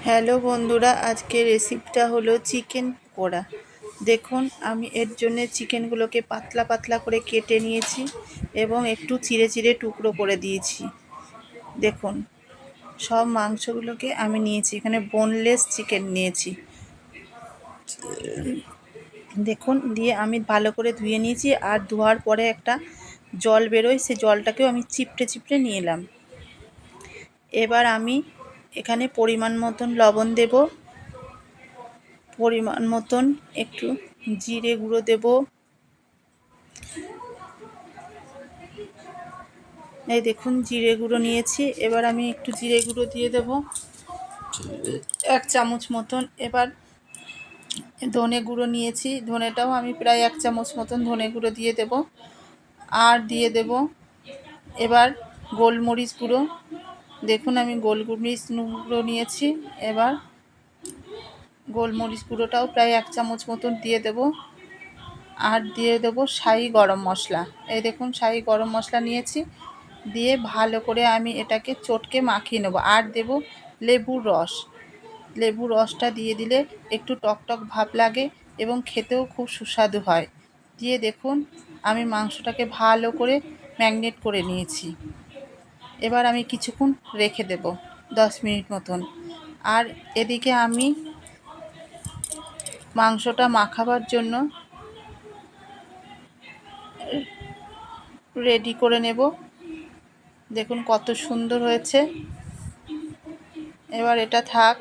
Hello বন্ধুরা, আজকে রেসিপিটা হলো চিকেন পকোড়া। দেখুন, আমি এর জন্য চিকেনগুলোকে পাতলা পাতলা করে কেটে নিয়েছি এবং একটু চিড়ে চিড়ে টুকরো করে দিয়েছি। দেখুন, সব মাংসগুলোকে আমি নিয়েছি, এখানে বোনলেস চিকেন নিয়েছি। দেখুন, দিয়ে আমি ভালো করে ধুয়ে নিয়েছি, আর ধোয়ার পরে একটা জল বেরোয়, সে জলটাকেও আমি চিপটে চিপটে নিয়ে এলাম। এবার আমি এখানে পরিমাণ মতন লবণ দেব, পরিমাণ মতন একটু জিরে গুঁড়ো দেব, এই দেখুন জিরে গুঁড়ো নিয়েছি। এবার আমি একটু জিরে গুঁড়ো দিয়ে দেব 1 চামচ মতন। এবার ধনে গুঁড়ো নিয়েছি, ধনেটাও আমি প্রায় 1 চামচ মতন ধনে গুঁড়ো দিয়ে দেব। আর দিয়ে দেব এবার গোলমরিচ গুঁড়ো। দেখুন, আমি গোলমরিচ গুঁড়ো নিয়েছি। এবার গোলমরিচ গুঁড়োটাও প্রায় 1 চামচ মতন দিয়ে দেব। আর দিয়ে দেব শাহি গরম মশলা। এই দেখুন, শাহি গরম মশলা নিয়েছি, দিয়ে ভালো করে আমি এটাকে চটকে মাখিয়ে নেব। আর দেব লেবুর রস। লেবুর রসটা দিয়ে দিলে একটু টকটক ভাব লাগে এবং খেতেও খুব সুস্বাদু হয়। দিয়ে দেখুন, আমি মাংসটাকে ভালো করে ম্যারিনেট করে নিয়েছি। এবার আমি কিছুক্ষণ রেখে দেব, 10 মিনিট মতন। আর এদিকে আমি মাংসটা মাখাবার জন্য রেডি করে নেব। দেখুন কত সুন্দর হয়েছে। এবার এটা থাক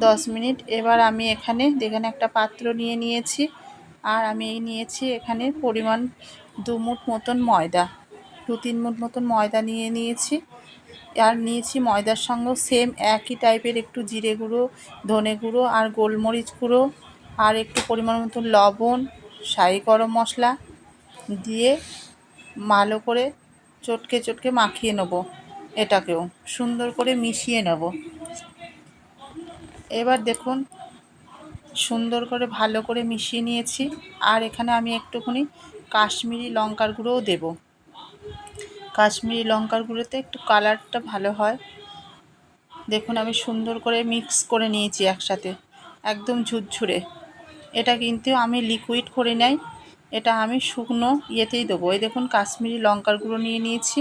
10 মিনিট। এবার আমি এখানে একটা পাত্র নিয়ে নিয়েছি, আর আমি নিয়েছি এখানে পরিমাণ 2 মুঠ মতন ময়দা, 2-3 মুঠ মতন ময়দা নিয়েছি। আর নিয়েছি ময়দার সঙ্গেও সেম একই টাইপের একটু জিরে গুঁড়ো, ধনে গুঁড়ো আর গোলমরিচ গুঁড়ো, আর একটু পরিমাণ মতন লবণ, শাহি গরম মশলা দিয়ে ভালো করে চটকে চটকে মাখিয়ে নেব। এটাকেও সুন্দর করে মিশিয়ে নেব। এবার দেখুন, সুন্দর করে ভালো করে মিশিয়ে নিয়েছি। আর এখানে আমি একটুখানি কাশ্মীরি লঙ্কার গুঁড়োও দেব। কাশ্মীরি লঙ্কার গুঁড়োতে একটু কালারটা ভালো হয়। দেখুন, আমি সুন্দর করে মিক্স করে নিয়েছি একসাথে, একদম ঝুরঝুরে। এটা কিন্তু আমি লিকুইড করে নেই, এটা আমি শুকনো ইয়েতেই দেবো। এই দেখুন, কাশ্মীরি লঙ্কার গুঁড়ো নিয়ে নিয়েছি।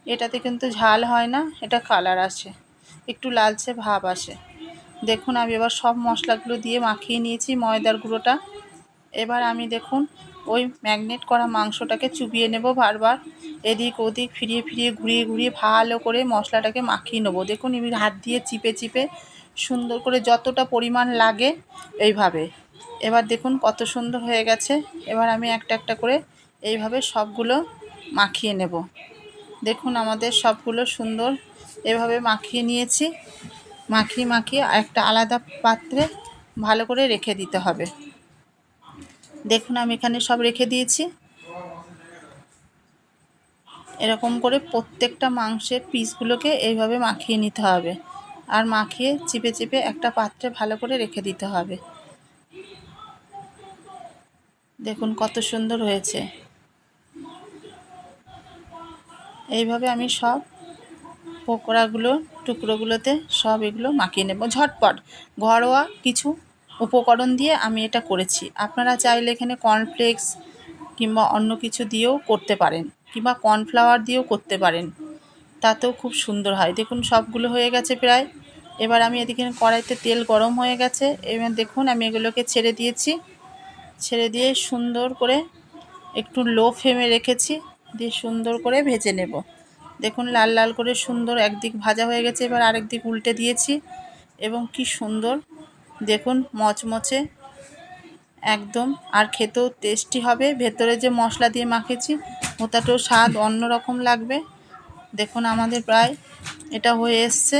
এটাতে কিন্তু ঝাল হয় না, এটা কালার আসে, একটু লালচে ভাব আসে। দেখুন, আমি এবার সব মশলাগুলো দিয়ে মাখিয়ে নিয়েছি ময়দার গুঁড়োটা। এবার আমি দেখুন ওই ম্যারিনেট করা মাংসটাকে চুবিয়ে নেব বারবার, এদিক ওদিক ফিরিয়ে ফিরিয়ে ঘুরিয়ে ঘুরিয়ে ভালো করে মশলাটাকে মাখিয়ে নেব। দেখুন, আমি হাত দিয়ে চিপে চিপে সুন্দর করে যতটা পরিমাণ লাগে এইভাবে। এবার দেখুন কত সুন্দর হয়ে গেছে। এবার আমি একটা একটা করে এইভাবে সবগুলো মাখিয়ে নেব। দেখুন, আমাদের সবগুলো সুন্দর এভাবে মাখিয়ে নিয়েছি। মাখিয়ে মাখিয়ে একটা আলাদা পাত্রে ভালো করে রেখে দিতে হবে। দেখুন, আমি এখানে সব রেখে দিয়েছি। এরকম করে প্রত্যেকটা মাংসের পিসগুলোকে এইভাবে মাখিয়ে নিতে হবে, আর মাখিয়ে চিপে চিপে একটা পাত্রে ভালো করে রেখে দিতে হবে। দেখুন কত সুন্দর হয়েছে। এইভাবে আমি সব পকোড়াগুলো টুকরোগুলোতে সব এগুলো মাখিয়ে নেব। ঝটপট ঘরোয়া কিছু উপকরণ দিয়ে আমি এটা করেছি। আপনারা চাইলে এখানে কর্নফ্লেক্স কিংবা অন্য কিছু দিয়েও করতে পারেন, কিংবা কর্নফ্লাওয়ার দিয়েও করতে পারেন, তাতেও খুব সুন্দর হয়। দেখুন, সবগুলো হয়ে গেছে প্রায়। এবার আমি এদিকে কড়াইতে তেল গরম হয়ে গেছে। এবার দেখুন, আমি এগুলোকে ছেড়ে দিয়েছি। ছেড়ে দিয়ে সুন্দর করে একটু লো ফ্লেমে রেখেছি, দিয়ে সুন্দর করে ভেজে নেব। দেখুন, লাল লাল করে সুন্দর একদিক ভাজা হয়ে গেছে। এবার আরেক দিক উল্টে দিয়েছি, এবং কি সুন্দর দেখুন মচমচে একদম, আর খেতেও টেস্টি হবে। ভেতরে যে মশলা দিয়ে মাখেছি ওটাতেও স্বাদ অন্যরকম লাগবে। দেখুন, আমাদের প্রায় এটা হয়ে এসছে।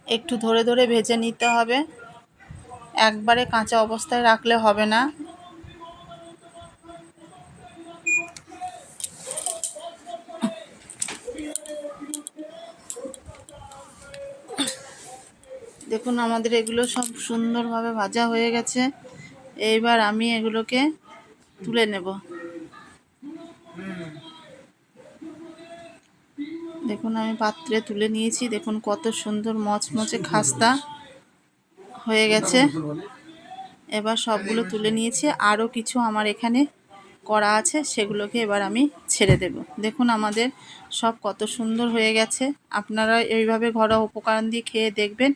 একটু ধরে ধরে ভেজে নিতে হবে, একবারে কাঁচা অবস্থায় রাখলে হবে না। দেখুন, আমাদের এগুলো সব সুন্দরভাবে ভাজা হয়ে গেছে। এইবার আমি এগুলোকে তুলে নেব। দেখুন আমি পাত্রে তুলে নিয়েছি, দেখুন কত সুন্দর মচমচে খাস্তা হয়ে গেছে। এবার সবগুলো তুলে নিয়েছি, আরও কিছু আমার এখানে করা আছে, সেগুলোকে এবার আমি ছেড়ে দেব। দেখুন আমাদের সব কত সুন্দর হয়ে গেছে। আপনারা এইভাবে ঘরোয়া উপকরণ দিয়ে খেয়ে দেখবেন।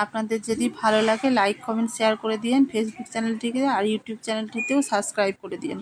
আপনাদের যদি ভালো লাগে লাইক কমেন্ট শেয়ার করে দিন ফেসবুক চ্যানেলটিকে, আর ইউটিউব চ্যানেলটিতেও সাবস্ক্রাইব করে দিন।